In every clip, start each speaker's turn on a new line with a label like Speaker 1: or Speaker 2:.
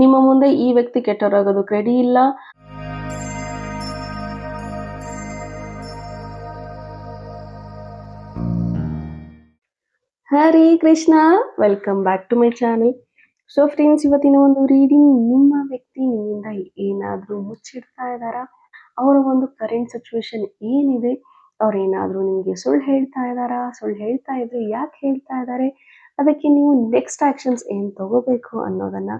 Speaker 1: ನಿಮ್ಮ ಮುಂದೆ ಈ ವ್ಯಕ್ತಿ ಕೆಟ್ಟವರಾಗೋದಕ್ಕೆ ರೆಡಿ ಇಲ್ಲ. Hare Krishna, welcome back to my channel. So friends, ಇವತ್ತಿನ ಒಂದು ರೀಡಿಂಗ್, ನಿಮ್ಮ ವ್ಯಕ್ತಿ ನಿಮ್ಮಿಂದ ಏನಾದರೂ ಮುಚ್ಚಿಡ್ತಾ ಇದ್ದಾರಾ? ಅವರ ಒಂದು ಕರೆಂಟ್ ಸಿಚುವೇಶನ್ ಏನಿದೆ? ಅವ್ರೇನಾದರೂ ನಿಮಗೆ ಸುಳ್ಳು ಹೇಳ್ತಾ ಇದ್ದಾರಾ? ಸುಳ್ಳು ಹೇಳ್ತಾ ಇದ್ರೆ ಯಾಕೆ ಹೇಳ್ತಾ ಇದ್ದಾರೆ? ಅದಕ್ಕೆ ನೀವು ನೆಕ್ಸ್ಟ್ ಆಕ್ಷನ್ಸ್ ಏನು ತಗೋಬೇಕು ಅನ್ನೋದನ್ನ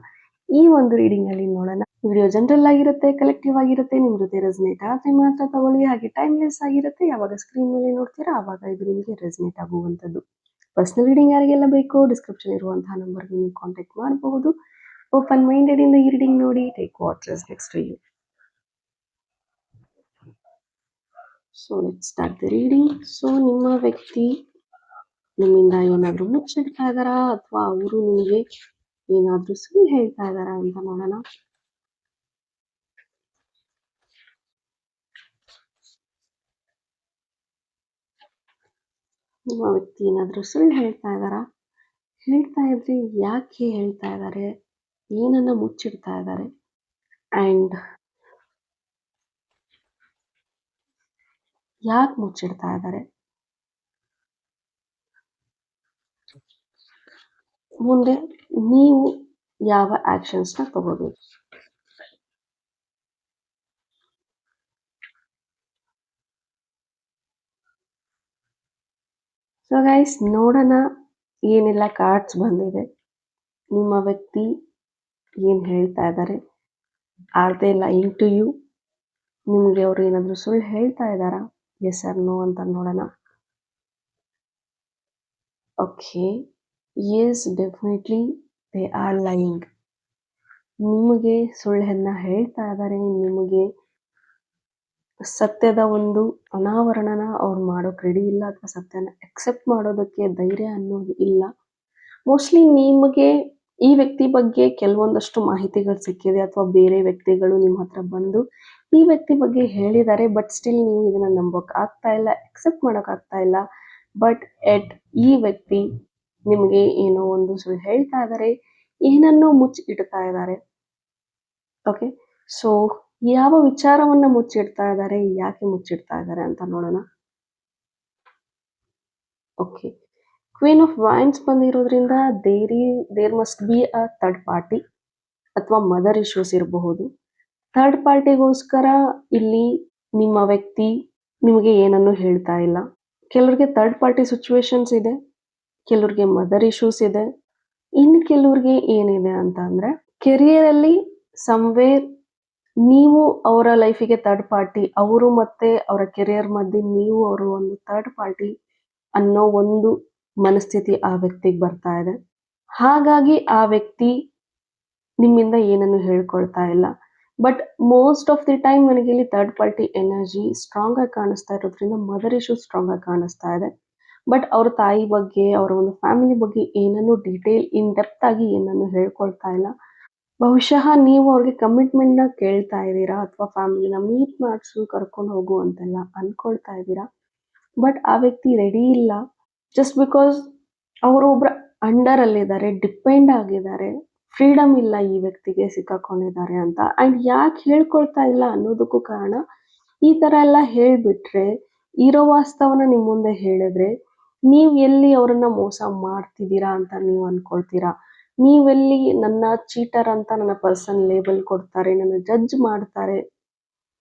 Speaker 1: ಈ ಒಂದು ರೀಡಿಂಗ್ ಅಲ್ಲಿ ನೋಡೋಣ. ವಿಡಿಯೋ ಜನರಲ್ ಆಗಿರುತ್ತೆ, ಕಲೆಕ್ಟಿವ್ ಆಗಿರುತ್ತೆ. ನಿಮ್ ಜೊತೆ ರೆಸನೇಟ್ ಆದ್ರೆ ಮಾತ್ರ ತಗೊಳ್ಳಿ. ಹಾಗೆ ಟೈಮ್ಲೆಸ್ ಆಗಿರುತ್ತೆ. ಯಾವಾಗ ಸ್ಕ್ರೀನ್ ಮೇಲೆ ನೋಡ್ತೀರಾ ಆವಾಗ ಇದು ನಿಮಗೆ ರೆಸನೇಟ್ ಆಗುವಂಥದ್ದು. ಪರ್ಸನಲ್ ರೀಡಿಂಗ್ ಯಾರಿಗೆಲ್ಲ ಬೇಕು, ಡಿಸ್ಕ್ರಿಪ್ಷನ್ ಇರುವಂತಹ ನಂಬರ್ಗೆ ನೀವು ಕಾಂಟ್ಯಾಕ್ಟ್ ಮಾಡಬಹುದು. ಓಪನ್ ಮೈಂಡೆಡ್ ಇಂದ ಈ ರೀಡಿಂಗ್ ನೋಡಿ. Take what resonates to you. So let's start the reading. So ನಿಮ್ಮ ವ್ಯಕ್ತಿ ನಿಮ್ಮಿಂದ ಏನಾದರೂ ಮುಚ್ಚಿಡ್ತಾ ಇದ್ದಾರಾ ಅಥವಾ ಅವರು ನಿಮಗೆ ಏನಾದರೂ ಸುಳ್ಳು ಹೇಳ್ತಾ ಇದ್ದಾರಾ ಅಂತ ನೋಡೋಣ. ನಿಮ್ಮ ವ್ಯಕ್ತಿ ಏನಾದರೂ ಸುಳ್ಳು ಹೇಳ್ತಾ ಇದ್ದಾರಾ? ಹೇಳ್ತಾ ಇದ್ರೆ ಯಾಕೆ ಹೇಳ್ತಾ ಇದ್ದಾರೆ? ಏನನ್ನ ಮುಚ್ಚಿಡ್ತಾ ಇದ್ದಾರೆ? ಆ್ಯಂಡ್ ಯಾಕೆ ಮುಚ್ಚಿಡ್ತಾ ಇದ್ದಾರೆ? ಮುಂದೆ ನೀವು ಯಾವ ಆಕ್ಷನ್ಸ್ನ ತಗೋಬೇಕು? ಸೊ ಗೈಸ್, ನೋಡೋಣ ಏನೆಲ್ಲ ಕಾರ್ಡ್ಸ್ ಬಂದಿದೆ. ನಿಮ್ಮ ವ್ಯಕ್ತಿ ಏನು ಹೇಳ್ತಾ ಇದ್ದಾರೆ? Are they lying to you? ನಿಮಗೆ ಅವರು ಏನಾದರೂ ಸುಳ್ಳು ಹೇಳ್ತಾ ಇದ್ದಾರಾ? ಎಸ್ ಆರ್ ನೋ ಅಂತ ನೋಡೋಣ. Okay, yes, definitely they are lying. ನಿಮಗೆ ಸುಳ್ಳನ್ನ ಹೇಳ್ತಾ ಇದ್ದಾರೆ. ನಿಮಗೆ ಸತ್ಯದ ಒಂದು ಅನಾವರಣನ ಅವ್ರು ಮಾಡೋಕೆ ರೆಡಿ ಇಲ್ಲ, ಅಥವಾ ಸತ್ಯನ ಅಕ್ಸೆಪ್ಟ್ ಮಾಡೋದಕ್ಕೆ ಧೈರ್ಯ ಅನ್ನೋದು ಇಲ್ಲ. ಮೋಸ್ಟ್ಲಿ ನಿಮಗೆ ಈ ವ್ಯಕ್ತಿ ಬಗ್ಗೆ ಕೆಲವೊಂದಷ್ಟು ಮಾಹಿತಿಗಳು ಸಿಕ್ಕಿದೆ, ಅಥವಾ ಬೇರೆ ವ್ಯಕ್ತಿಗಳು ನಿಮ್ಮ ಹತ್ರ ಬಂದು ಈ ವ್ಯಕ್ತಿ ಬಗ್ಗೆ ಹೇಳಿದ್ದಾರೆ. ಬಟ್ ಸ್ಟಿಲ್ ನೀವು ಇದನ್ನ ನಂಬೋಕೆ ಆಗ್ತಾ ಇಲ್ಲ, ಅಕ್ಸೆಪ್ಟ್ ಮಾಡೋಕೆ ಆಗ್ತಾ ಇಲ್ಲ. ಬಟ್ ಎಟ್ ಈ ವ್ಯಕ್ತಿ ನಿಮಗೆ ಏನೋ ಒಂದು ಸುಳ್ಳು ಹೇಳ್ತಾ ಇದ್ದಾರೆ, ಏನನ್ನೋ ಮುಚ್ಚಿ ಇಡ್ತಾ ಇದ್ದಾರೆ. ಓಕೆ, ಸೊ ಯಾವ ವಿಚಾರವನ್ನ ಮುಚ್ಚಿಡ್ತಾ ಇದ್ದಾರೆ, ಯಾಕೆ ಮುಚ್ಚಿಡ್ತಾ ಇದ್ದಾರೆ ಅಂತ ನೋಡೋಣ. ಓಕೆ, ಕ್ವೀನ್ ಆಫ್ ವೈನ್ಸ್ ಬಂದಿರೋದ್ರಿಂದ there must be a third party ಅಥವಾ ಮದರ್ ಇಶ್ಯೂಸ್ ಇರಬಹುದು. ಥರ್ಡ್ ಪಾರ್ಟಿಗೋಸ್ಕರ ಇಲ್ಲಿ ನಿಮ್ಮ ವ್ಯಕ್ತಿ ನಿಮಗೆ ಏನನ್ನು ಹೇಳ್ತಾ ಇಲ್ಲ. ಕೆಲವ್ರಿಗೆ ಥರ್ಡ್ ಪಾರ್ಟಿ ಸಿಚುವೇಶನ್ಸ್ ಇದೆ, ಕೆಲವ್ರಿಗೆ ಮದರ್ ಇಶ್ಯೂಸ್ ಇದೆ, ಇನ್ನು ಕೆಲವ್ರಿಗೆ ಏನಿದೆ ಅಂತ ಅಂದ್ರೆ ಕೆರಿಯರ್ ಅಲ್ಲಿ ಸಮ್ವೇರ್ ನೀವು ಅವರ ಲೈಫಿಗೆ ಥರ್ಡ್ ಪಾರ್ಟಿ, ಅವರು ಮತ್ತೆ ಅವರ ಕೆರಿಯರ್ ಮಧ್ಯೆ ನೀವು ಅವರು ಒಂದು ಥರ್ಡ್ ಪಾರ್ಟಿ ಅನ್ನೋ ಒಂದು ಮನಸ್ಥಿತಿ ಆ ವ್ಯಕ್ತಿಗೆ ಬರ್ತಾ ಇದೆ. ಹಾಗಾಗಿ ಆ ವ್ಯಕ್ತಿ ನಿಮ್ಮಿಂದ ಏನನ್ನು ಹೇಳ್ಕೊಳ್ತಾ ಇಲ್ಲ. But most of the time ನನಗೆ ಇಲ್ಲಿ ಥರ್ಡ್ ಪಾರ್ಟಿ ಎನರ್ಜಿ ಸ್ಟ್ರಾಂಗ್ ಆಗಿ ಕಾಣಿಸ್ತಾ ಇರೋದ್ರಿಂದ ಮದರ್ ಇಶ್ಯೂ ಸ್ಟ್ರಾಂಗ್ ಆಗಿ ಕಾಣಿಸ್ತಾ ಇದೆ. ಬಟ್ ಅವ್ರ ತಾಯಿ ಬಗ್ಗೆ, ಅವರ ಒಂದು ಫ್ಯಾಮಿಲಿ ಬಗ್ಗೆ ಏನನ್ನು ಡೀಟೇಲ್ ಇನ್ ಡೆಪ್ತ್ ಆಗಿ ಏನನ್ನು ಹೇಳ್ಕೊಳ್ತಾ ಇಲ್ಲ. ಬಹುಶಃ ನೀವು ಅವ್ರಿಗೆ ಕಮಿಟ್ಮೆಂಟ್ನ ಕೇಳ್ತಾ ಇದ್ದೀರಾ, ಅಥವಾ ಫ್ಯಾಮಿಲಿನ ಮೀಟ್ ಮಾಡಿಸು, ಕರ್ಕೊಂಡು ಹೋಗು ಅಂತೆಲ್ಲ ಅನ್ಕೊಳ್ತಾ ಇದ್ದೀರಾ. ಬಟ್ ಆ ವ್ಯಕ್ತಿ ರೆಡಿ ಇಲ್ಲ. ಜಸ್ಟ್ ಬಿಕಾಸ್ ಅವರು ಒಬ್ಬರ ಅಂಡರ್ ಅಲ್ಲಿದ್ದಾರೆ, ಡಿಪೆಂಡ್ ಆಗಿದ್ದಾರೆ, ಫ್ರೀಡಮ್ ಇಲ್ಲ ಈ ವ್ಯಕ್ತಿಗೆ, ಸಿಕ್ಕಾಕೊಂಡಿದ್ದಾರೆ ಅಂತ. ಆ್ಯಂಡ್ ಯಾಕೆ ಹೇಳ್ಕೊಳ್ತಾ ಇಲ್ಲ ಅನ್ನೋದಕ್ಕೂ ಕಾರಣ, ಈ ಥರ ಎಲ್ಲ ಹೇಳಿಬಿಟ್ರೆ, ಇರೋ ವಾಸ್ತವನ ನಿಮ್ಮ ಮುಂದೆ ಹೇಳಿದ್ರೆ ನೀವು ಎಲ್ಲಿ ಅವರನ್ನ ಮೋಸ ಮಾಡ್ತಿದ್ದೀರಾ ಅಂತ ನೀವು ಅನ್ಕೊಳ್ತೀರಾ. ನೀವೆಲ್ಲಿ ನನ್ನ ಚೀಟರ್ ಅಂತ ನನ್ನ ಪರ್ಸನ್ ಲೇಬಲ್ ಕೊಡ್ತಾರೆ, ನನ್ನ ಜಡ್ಜ್ ಮಾಡ್ತಾರೆ.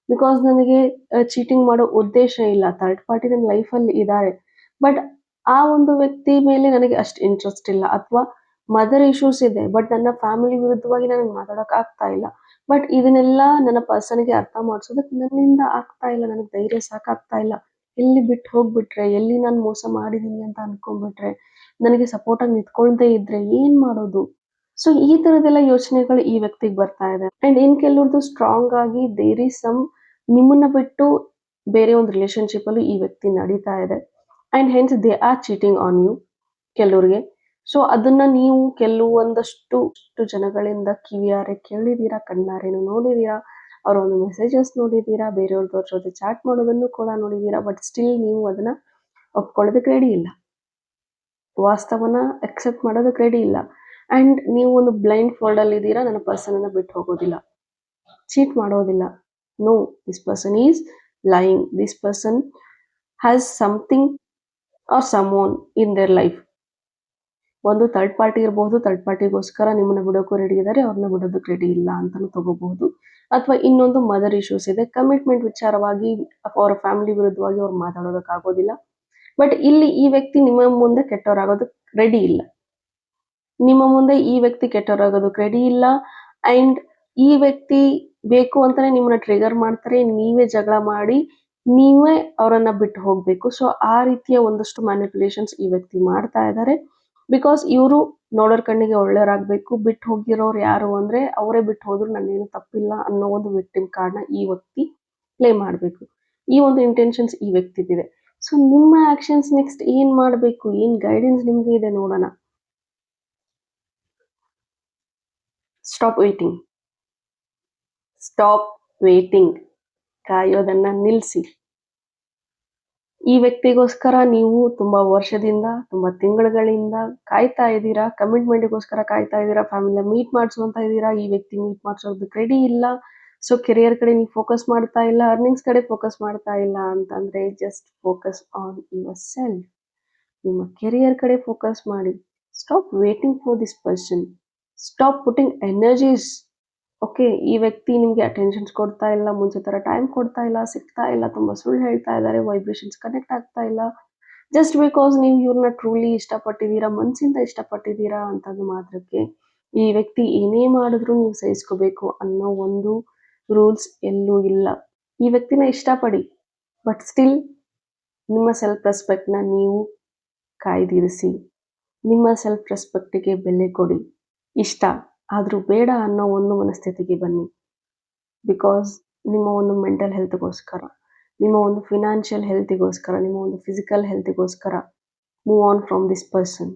Speaker 1: ಬಿಕಾಸ್ ನನಗೆ ಚೀಟಿಂಗ್ ಮಾಡೋ ಉದ್ದೇಶ ಇಲ್ಲ, ಥರ್ಡ್ ಪಾರ್ಟಿ ನನ್ನ ಲೈಫಲ್ಲಿ ಇದ್ದಾರೆ, ಬಟ್ ಆ ಒಂದು ವ್ಯಕ್ತಿ ಮೇಲೆ ನನಗೆ ಅಷ್ಟು ಇಂಟ್ರೆಸ್ಟ್ ಇಲ್ಲ, ಅಥವಾ ಮದರ್ ಇಶ್ಯೂಸ್ ಇದೆ, ಬಟ್ ನನ್ನ ಫ್ಯಾಮಿಲಿ ವಿರುದ್ಧವಾಗಿ ನನಗೆ ಮಾತಾಡೋಕೆ ಆಗ್ತಾ ಇಲ್ಲ. ಬಟ್ ಇದನ್ನೆಲ್ಲ ನನ್ನ ಪರ್ಸನ್ಗೆ ಅರ್ಥ ಮಾಡಿಸೋದಕ್ಕೆ ನನ್ನಿಂದ ಆಗ್ತಾ ಇಲ್ಲ, ನನಗೆ ಧೈರ್ಯ ಸಾಕಾಗ್ತಾ ಇಲ್ಲ. ಎಲ್ಲಿ ಬಿಟ್ಟು ಹೋಗ್ಬಿಟ್ರೆ, ಎಲ್ಲಿ ನಾನು ಮೋಸ ಮಾಡಿದ್ದೀನಿ ಅಂತ ಅನ್ಕೊಂಡ್ಬಿಟ್ರೆ, ನನಗೆ ಸಪೋರ್ಟಾಗಿ ನಿಂತ್ಕೊಳ್ದೇ ಇದ್ರೆ ಏನು ಮಾಡೋದು? ಸೊ ಈ ಥರದ್ದೆಲ್ಲ ಯೋಚನೆಗಳು ಈ ವ್ಯಕ್ತಿಗೆ ಬರ್ತಾ ಇದೆ. ಆ್ಯಂಡ್ ಇನ್ ಕೆಲವ್ರದ್ದು ಸ್ಟ್ರಾಂಗ್ ಆಗಿ ದೇರ್ ಈಸ್ ಸಮ್ ನಿಮ್ಮನ್ನ ಬಿಟ್ಟು ಬೇರೆ ಒಂದು ರಿಲೇಶನ್ಶಿಪ್ಪಲ್ಲೂ ಈ ವ್ಯಕ್ತಿ ನಡೀತಾ ಇದೆ. And hence they are cheating on you ಕೆಲವ್ರಿಗೆ. ಸೊ ಅದನ್ನ ನೀವು ಕೆಲವೊಂದಷ್ಟು ಜನಗಳಿಂದ ಕಿವಿಯಾರೆ ಕೇಳಿದ್ದೀರಾ, ಕಣ್ಣಾರೇನು ನೋಡಿದ್ದೀರಾ, ಅವರ ಒಂದು ಮೆಸೇಜಸ್ ನೋಡಿದ್ದೀರಾ, ಬೇರೆಯವ್ರದ್ದು ಜೊತೆ ಚಾಟ್ ಮಾಡೋದನ್ನು ಕೂಡ ನೋಡಿದ್ದೀರಾ. ಬಟ್ ಸ್ಟಿಲ್ ನೀವು ಅದನ್ನ ಒಪ್ಕೊಳ್ಳೋದಕ್ಕೆ ರೆಡಿ ಇಲ್ಲ, ವಾಸ್ತವನ ಅಕ್ಸೆಪ್ಟ್ ಮಾಡೋದಕ್ಕೆ ರೆಡಿ ಇಲ್ಲ. ಅಂಡ್ ನೀವು ಒಂದು ಬ್ಲೈಂಡ್ ಫೋಲ್ಡ್ ಅಲ್ಲಿ ಇದ್ದೀರಾ, ನನ್ನ ಪರ್ಸನ್ ಅನ್ನ ಬಿಟ್ಟು ಹೋಗೋದಿಲ್ಲ, ಚೀಟ್ ಮಾಡೋದಿಲ್ಲ. No, this person is lying. This person has something or someone in their life. ಒಂದು ಥರ್ಡ್ ಪಾರ್ಟಿ ಇರಬಹುದು, ಥರ್ಡ್ ಪಾರ್ಟಿಗೋಸ್ಕರ ನಿಮ್ಮನ್ನ ಬಿಡೋಕ್ಕೂ ರೆಡಿ ಇದ್ದಾರೆ, ಅವ್ರನ್ನ ಬಿಡೋದಕ್ಕೆ ರೆಡಿ ಇಲ್ಲ ಅಂತಾನು ತಗೋಬಹುದು. ಅಥವಾ ಇನ್ನೊಂದು ಮದರ್ ಇಶ್ಯೂಸ್ ಇದೆ, ಕಮಿಟ್ಮೆಂಟ್ ವಿಚಾರವಾಗಿ ಅವರ ಫ್ಯಾಮಿಲಿ ವಿರುದ್ಧವಾಗಿ ಅವ್ರು ಮಾತಾಡೋದಕ್ಕಾಗೋದಿಲ್ಲ. ಬಟ್ ಇಲ್ಲಿ ಈ ವ್ಯಕ್ತಿ ನಿಮ್ಮ ಮುಂದೆ ಕೆಟ್ಟವರಾಗೋದಕ್ಕೆ ರೆಡಿ ಇಲ್ಲ. ನಿಮ್ಮ ಮುಂದೆ ಈ ವ್ಯಕ್ತಿ ಕೆಟ್ಟವರಾಗೋದಕ್ಕೆ ರೆಡಿ ಇಲ್ಲ. ಅಂಡ್ ಈ ವ್ಯಕ್ತಿ ಬೇಕು ಅಂತಾನೆ ನಿಮ್ಮನ್ನ ಟ್ರಿಗರ್ ಮಾಡ್ತಾರೆ, ನೀವೇ ಜಗಳ ಮಾಡಿ ನೀವೇ ಅವರನ್ನ ಬಿಟ್ಟು ಹೋಗ್ಬೇಕು. ಸೊ ಆ ರೀತಿಯ ಒಂದಷ್ಟು ಮ್ಯಾನಿಪುಲೇಷನ್ಸ್ ಈ ವ್ಯಕ್ತಿ ಮಾಡ್ತಾ ಇದ್ದಾರೆ. ಬಿಕಾಸ್ ಇವರು ನೋಡೋರ್ ಕಣ್ಣಿಗೆ ಒಳ್ಳೆಯವರಾಗಬೇಕು. ಬಿಟ್ಟು ಹೋಗಿರೋರು ಯಾರು ಅಂದ್ರೆ ಅವರೇ ಬಿಟ್ಟು ಹೋದ್ರು ನನ್ನೇನು ತಪ್ಪಿಲ್ಲ ಅನ್ನೋ ಒಂದು ವಿಕ್ಟಿಮ್ ಕಾರ್ಡ್ನ ಈ ವ್ಯಕ್ತಿ ಪ್ಲೇ ಮಾಡಬೇಕು. ಈ ಒಂದು ಇಂಟೆನ್ಷನ್ಸ್ ಈ ವ್ಯಕ್ತಿದಿದೆ. ಸೊ ನಿಮ್ಮ ಆಕ್ಷನ್ಸ್ ನೆಕ್ಸ್ಟ್ ಏನ್ ಮಾಡಬೇಕು, ಏನ್ ಗೈಡೆನ್ಸ್ ನಿಮ್ಗೆ ಇದೆ ನೋಡೋಣ. Stop waiting. Stop waiting. ಕಾಯೋದನ್ನ ನಿಲ್ಲಿಸಿ. ಈ ವ್ಯಕ್ತಿಗೋಸ್ಕರ ನೀವು ತುಂಬಾ ವರ್ಷದಿಂದ, ತುಂಬಾ ತಿಂಗಳುಗಳಿಂದ ಕಾಯ್ತಾ ಇದ್ದೀರಾ, ಕಮಿಟ್ಮೆಂಟ್ಗೋಸ್ಕರ ಕಾಯ್ತಾ ಇದ್ದೀರಾ, ಫ್ಯಾಮಿಲಿನ ಮೀಟ್ ಮಾಡಿಸುವಂತ ಇದ್ದೀರಾ, ಈ ವ್ಯಕ್ತಿ ಮೀಟ್ ಮಾಡಿಸೋದಕ್ಕೆ ರೆಡಿ ಇಲ್ಲ. ಸೊ ಕೆರಿಯರ್ ಕಡೆ ನೀವು ಫೋಕಸ್ ಮಾಡ್ತಾ ಇಲ್ಲ, ಅರ್ನಿಂಗ್ಸ್ ಕಡೆ ಫೋಕಸ್ ಮಾಡ್ತಾ ಇಲ್ಲ ಅಂತಂದ್ರೆ just focus on your self. ನಿಮ್ಮ ಕೆರಿಯರ್ ಕಡೆ ಫೋಕಸ್ ಮಾಡಿ. Stop waiting for this person. Stop putting energies. Okay, ಈ ವ್ಯಕ್ತಿ ನಿಮಗೆ ಅಟೆನ್ಷನ್ಸ್ ಕೊಡ್ತಾ ಇಲ್ಲ, ಮುಂಚೆ ಥರ ಟೈಮ್ ಕೊಡ್ತಾ ಇಲ್ಲ, ಸಿಗ್ತಾ ಇಲ್ಲ, ತುಂಬ ಸುಳ್ಳು ಹೇಳ್ತಾ ಇದ್ದಾರೆ, ವೈಬ್ರೇಷನ್ಸ್ ಕನೆಕ್ಟ್ ಆಗ್ತಾ ಇಲ್ಲ. ಜಸ್ಟ್ ಬಿಕಾಸ್ ನೀವು ಇವ್ರನ್ನ ಟ್ರೂಲಿ ಇಷ್ಟಪಟ್ಟಿದ್ದೀರಾ, ಮನಸ್ಸಿಂದ ಇಷ್ಟಪಟ್ಟಿದ್ದೀರಾ ಅಂತಂದು ಮಾತ್ರಕ್ಕೆ ಈ ವ್ಯಕ್ತಿ ಏನೇ ಮಾಡಿದ್ರು ನೀವು ಸಹಿಸ್ಕೋಬೇಕು ಅನ್ನೋ ಒಂದು ರೂಲ್ಸ್ ಎಲ್ಲೂ ಇಲ್ಲ. ಈ ವ್ಯಕ್ತಿನ ಇಷ್ಟಪಡಿ, ಬಟ್ ಸ್ಟಿಲ್ ನಿಮ್ಮ ಸೆಲ್ಫ್ ರೆಸ್ಪೆಕ್ಟ್ನ ನೀವು ಕಾಯ್ದಿರಿಸಿ. ನಿಮ್ಮ ಸೆಲ್ಫ್ ರೆಸ್ಪೆಕ್ಟಿಗೆ ಬೆಲೆ ಕೊಡಿ. ಇಷ್ಟ ಆದರೂ ಬೇಡ ಅನ್ನೋ ಒಂದು ಮನಸ್ಥಿತಿಗೆ ಬನ್ನಿ. ಬಿಕಾಸ್ ನಿಮ್ಮ ಒಂದು ಮೆಂಟಲ್ ಹೆಲ್ತ್ಗೋಸ್ಕರ, ನಿಮ್ಮ ಒಂದು ಫಿನಾನ್ಷಿಯಲ್ ಹೆಲ್ತಿಗೋಸ್ಕರ, ನಿಮ್ಮ ಒಂದು ಫಿಸಿಕಲ್ ಹೆಲ್ತಿಗೋಸ್ಕರ move on from this person.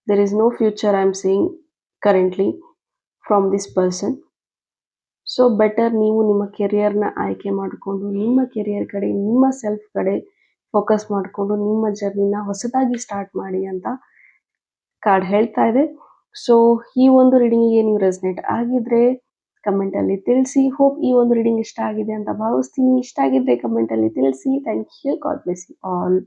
Speaker 1: There is no future I am seeing currently from this person. So better ನೀವು ನಿಮ್ಮ ಕೆರಿಯರ್ನ ಆಯ್ಕೆ ಮಾಡಿಕೊಂಡು ನಿಮ್ಮ ಕೆರಿಯರ್ ಕಡೆ, ನಿಮ್ಮ ಸೆಲ್ಫ್ ಕಡೆ ಫೋಕಸ್ ಮಾಡಿಕೊಂಡು ನಿಮ್ಮ ಜರ್ನಿನ ಹೊಸದಾಗಿ ಸ್ಟಾರ್ಟ್ ಮಾಡಿ ಅಂತ ಕಾರ್ಡ್ ಹೇಳ್ತಾ ಇದೆ. ಸೊ ಈ ಒಂದು ರೀಡಿಂಗಿಗೆ ನೀವು ರೆಸನೇಟ್ ಆಗಿದ್ರೆ ಕಮೆಂಟಲ್ಲಿ ತಿಳಿಸಿ. ಹೋಪ್ ಈ ಒಂದು ರೀಡಿಂಗ್ ಇಷ್ಟ ಆಗಿದೆ ಅಂತ ಭಾವಿಸ್ತೀನಿ. ಇಷ್ಟ ಆಗಿದ್ರೆ ಕಮೆಂಟಲ್ಲಿ ತಿಳಿಸಿ. Thank you. God bless you all.